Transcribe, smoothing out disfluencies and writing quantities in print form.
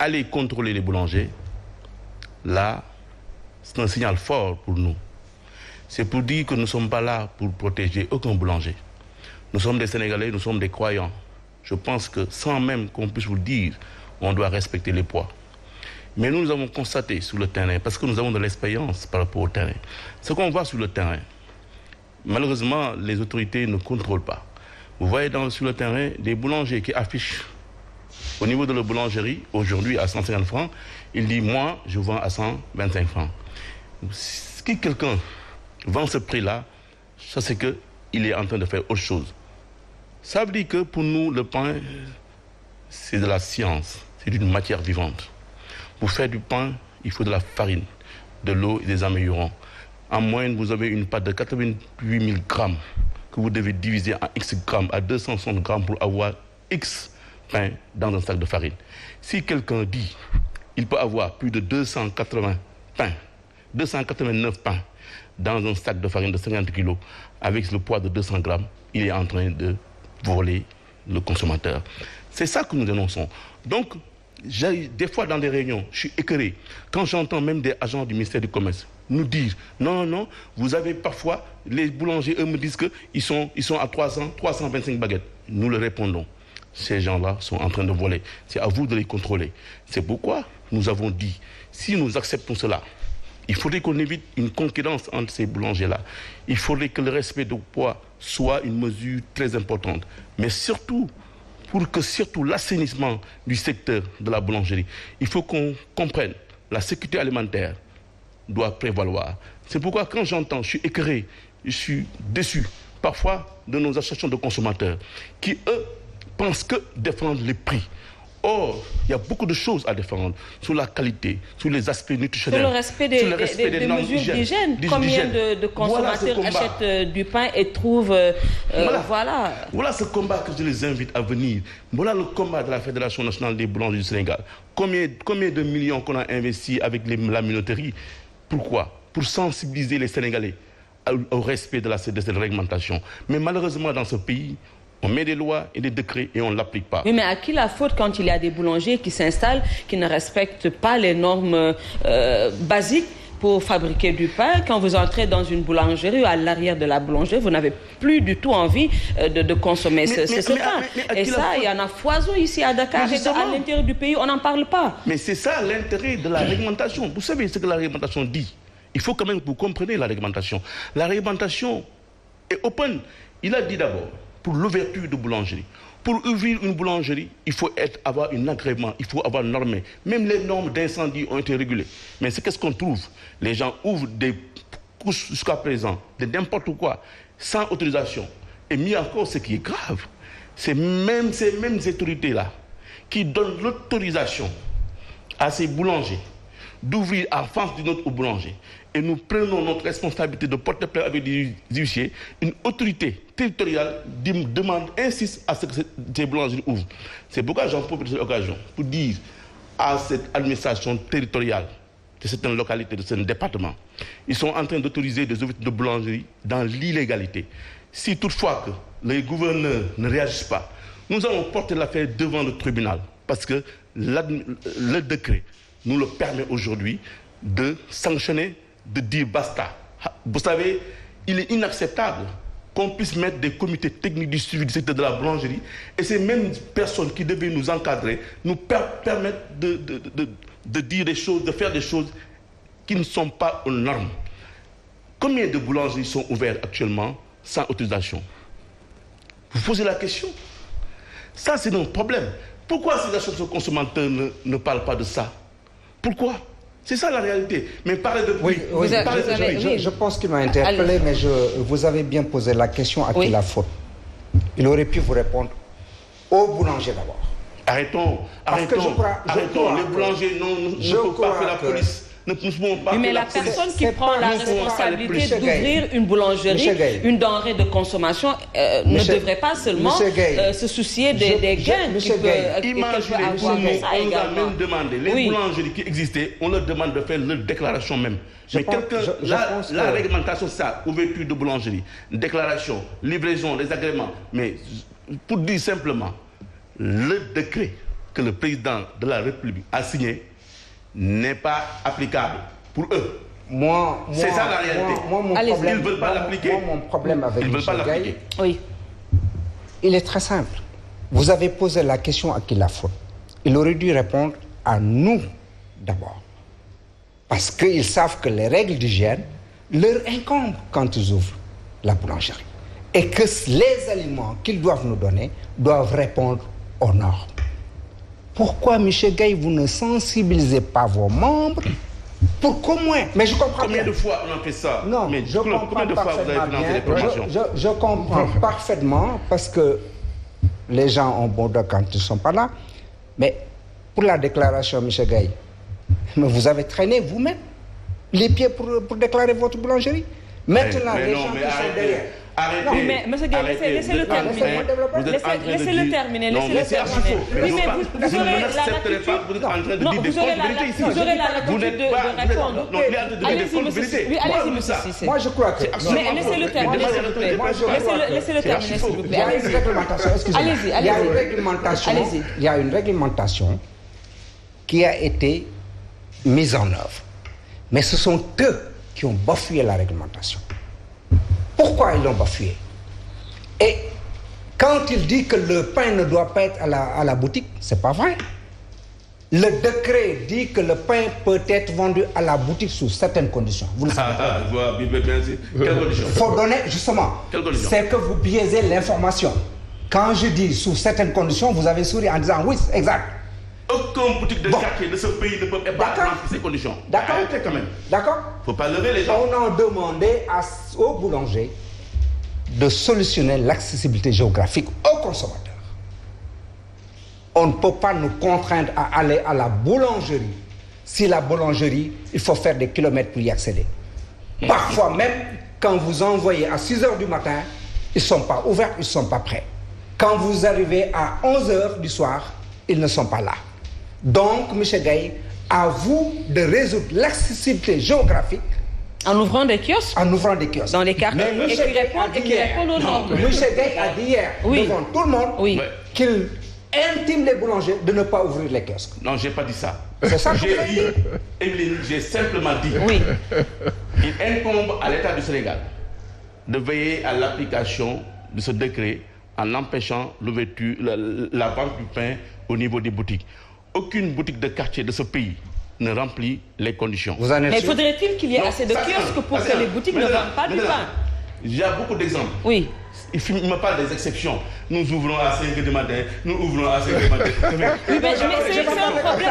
aller contrôler les boulangers, là, c'est un signal fort pour nous. C'est pour dire que nous ne sommes pas là pour protéger aucun boulanger. Nous sommes des Sénégalais, nous sommes des croyants. Je pense que sans même qu'on puisse vous le dire, on doit respecter les poids. Mais nous avons constaté sur le terrain, parce que nous avons de l'expérience par rapport au terrain, ce qu'on voit sur le terrain, malheureusement, les autorités ne contrôlent pas. Vous voyez sur le terrain des boulangers qui affichent au niveau de la boulangerie, aujourd'hui à 150 francs, il dit, moi, je vends à 125 francs. Si quelqu'un vend ce prix-là, ça c'est qu'il est en train de faire autre chose. Ça veut dire que pour nous, le pain, c'est de la science, c'est une matière vivante. Pour faire du pain, il faut de la farine, de l'eau et des améliorants. En moyenne, vous avez une pâte de 88 000 grammes que vous devez diviser en X grammes, à 260 grammes pour avoir X pain dans un sac de farine. Si quelqu'un dit qu'il peut avoir plus de 280 pains, 289 pains dans un sac de farine de 50 kg avec le poids de 200 grammes, il est en train de voler le consommateur. C'est ça que nous dénonçons. Donc, des fois dans des réunions, je suis écœuré quand j'entends même des agents du ministère du Commerce nous dire non, non, vous avez parfois, les boulangers, eux me disent qu'ils sont à 325 baguettes. Nous leur répondons, ces gens-là sont en train de voler. C'est à vous de les contrôler. C'est pourquoi nous avons dit, si nous acceptons cela, il faudrait qu'on évite une concurrence entre ces boulangers-là. Il faudrait que le respect du poids soit une mesure très importante. Mais surtout, pour que l'assainissement du secteur de la boulangerie, il faut qu'on comprenne la sécurité alimentaire doit prévaloir. C'est pourquoi quand j'entends, je suis écœuré, je suis déçu, parfois de nos associations de consommateurs, qui eux pensent que défendre les prix. Or, il y a beaucoup de choses à défendre sur la qualité, sur les aspects nutritionnels, sur le respect des mesures d'hygiène. Combien de consommateurs achètent du pain et trouvent... Voilà ce combat que je les invite à venir. Voilà le combat de la Fédération nationale des boulangers du Sénégal. Combien de millions qu'on a investi avec la minoterie? Pourquoi? Pour sensibiliser les Sénégalais au respect de cette réglementation. Mais malheureusement, dans ce pays, on met des lois et des décrets et on ne l'applique pas. Oui, mais à qui la faute quand il y a des boulangers qui s'installent, qui ne respectent pas les normes basiques pour fabriquer du pain? Quand vous entrez dans une boulangerie ou à l'arrière de la boulangerie, vous n'avez plus du tout envie de consommer ce pain. Et ça, il y en a foison ici à Dakar et à l'intérieur du pays, on n'en parle pas. Mais c'est ça l'intérêt de la réglementation. Vous savez ce que la réglementation dit. Il faut quand même que vous compreniez la réglementation. La réglementation est open. Il a dit d'abord, pour l'ouverture de boulangerie. Pour ouvrir une boulangerie, il faut avoir un agrément, il faut avoir normé. Même les normes d'incendie ont été régulées. Mais c'est qu'est-ce qu'on trouve? Les gens ouvrent des couches jusqu'à présent, de n'importe quoi, sans autorisation. Et mieux encore, ce qui est grave, c'est même ces mêmes autorités-là qui donnent l'autorisation à ces boulangers d'ouvrir en face d'une autre boulanger. Et nous prenons notre responsabilité de porter plainte avec des huissiers. Une autorité territoriale insiste à ce que ces boulangeries ouvrent. C'est pourquoi j'en profite de cette occasion pour dire à cette administration territoriale de certaines localités, de ce département, ils sont en train d'autoriser des ouvertures de boulangeries dans l'illégalité. Si toutefois que les gouverneurs ne réagissent pas, nous allons porter l'affaire devant le tribunal parce que le décret nous le permet aujourd'hui de sanctionner, de dire basta. Vous savez, il est inacceptable qu'on puisse mettre des comités techniques du suivi du secteur de la boulangerie et ces mêmes personnes qui devaient nous encadrer nous permettent de dire des choses, de faire des choses qui ne sont pas aux normes. Combien de boulangeries sont ouvertes actuellement sans autorisation? Vous posez la question. Ça, c'est un problème. Pourquoi ces associations de consommateurs ne parlent pas de ça? Pourquoi? C'est ça la réalité. Mais parlez de... Oui, je pense qu'il m'a interpellé, mais vous avez bien posé la question à qui la faute. Il aurait pu vous répondre au boulanger d'abord. Arrêtons. Les boulangers ne peuvent pas faire la police. Mais la personne qui prend la responsabilité d'ouvrir une boulangerie, une denrée de consommation, ne devrait pas seulement se soucier des gains qu'il peut avoir. On nous a même demandé, les boulangeries qui existaient, on leur demande de faire leur déclaration même. Mais la réglementation, ça, ouverture de boulangerie, déclaration, livraison, des agréments. Mais pour dire simplement, le décret que le président de la République a signé n'est pas applicable pour eux. C'est ça la réalité. Ils ne veulent pas l'appliquer. Mon problème avec M. Gaye, oui. Il est très simple. Vous avez posé la question à qui la faute. Il aurait dû répondre à nous d'abord. Parce qu'ils savent que les règles d'hygiène leur incombent quand ils ouvrent la boulangerie. Et que les aliments qu'ils doivent nous donner doivent répondre aux normes. Pourquoi, M. Gaye, vous ne sensibilisez pas vos membres pour qu'au moins... Mais je comprends combien de fois on a fait ça? Non, mais je comprends combien de fois vous avez financé les promotions? Je comprends parfaitement parce que les gens ont bon dos quand ils ne sont pas là. Mais pour la déclaration, M. Gaye, mais vous avez traîné vous-même les pieds pour déclarer votre boulangerie. Maintenant, les gens qui sont derrière... Arrêtez. Non, mais M. Gaye, laissez-le terminer. Laissez-le terminer. Oui, mais vous aurez la latitude de répondre. Allez-y, M. Cissé. Moi, je crois que... Mais laissez-le terminer, s'il vous plaît. Laissez-le terminer, s'il vous plaît. Il y a une réglementation, excusez-moi. Allez-y. Il y a une réglementation qui a été mise en œuvre. Mais ce sont eux qui ont bafoué la réglementation. Pourquoi ils l'ont bafoué? Et quand il dit que le pain ne doit pas être à la boutique, c'est pas vrai. Le décret dit que le pain peut être vendu à la boutique sous certaines conditions. Vous le savez. Quelles conditions? Il faut donner, justement, c'est que vous biaisez l'information. Quand je dis sous certaines conditions, vous avez souri en disant oui, exact. Aucune boutique de quartier de ce pays ne peut pas remplir ces conditions. D'accord. Quand même. D'accord. Il ne faut pas lever les gens. On a demandé aux boulangers de solutionner l'accessibilité géographique aux consommateurs. On ne peut pas nous contraindre à aller à la boulangerie. Si la boulangerie, il faut faire des kilomètres pour y accéder. Parfois même, quand vous envoyez à 6 h du matin, ils ne sont pas ouverts, ils ne sont pas prêts. Quand vous arrivez à 11 h du soir, ils ne sont pas là. Donc, M. Gaye, à vous de résoudre l'accessibilité géographique en ouvrant des kiosques. En ouvrant des kiosques. Dans les quartiers. Et qui répondent aux normes. M. Gaye a dit hier, devant tout le monde, qu'il intime les boulangers de ne pas ouvrir les kiosques. Non, je n'ai pas dit ça. C'est ça que j'ai simplement dit. Il incombe à l'État du Sénégal de veiller à l'application de ce décret en empêchant l'ouverture, la vente du pain au niveau des boutiques. Aucune boutique de quartier de ce pays ne remplit les conditions. Mais faudrait-il qu'il y ait assez de kiosques pour que les boutiques ne vendent pas du pain? Il y a beaucoup d'exemples. Oui. Il me parle des exceptions. Nous ouvrons à 5 h du matin, nous ouvrons à 5 h du matin. Oui, mais c'est un problème.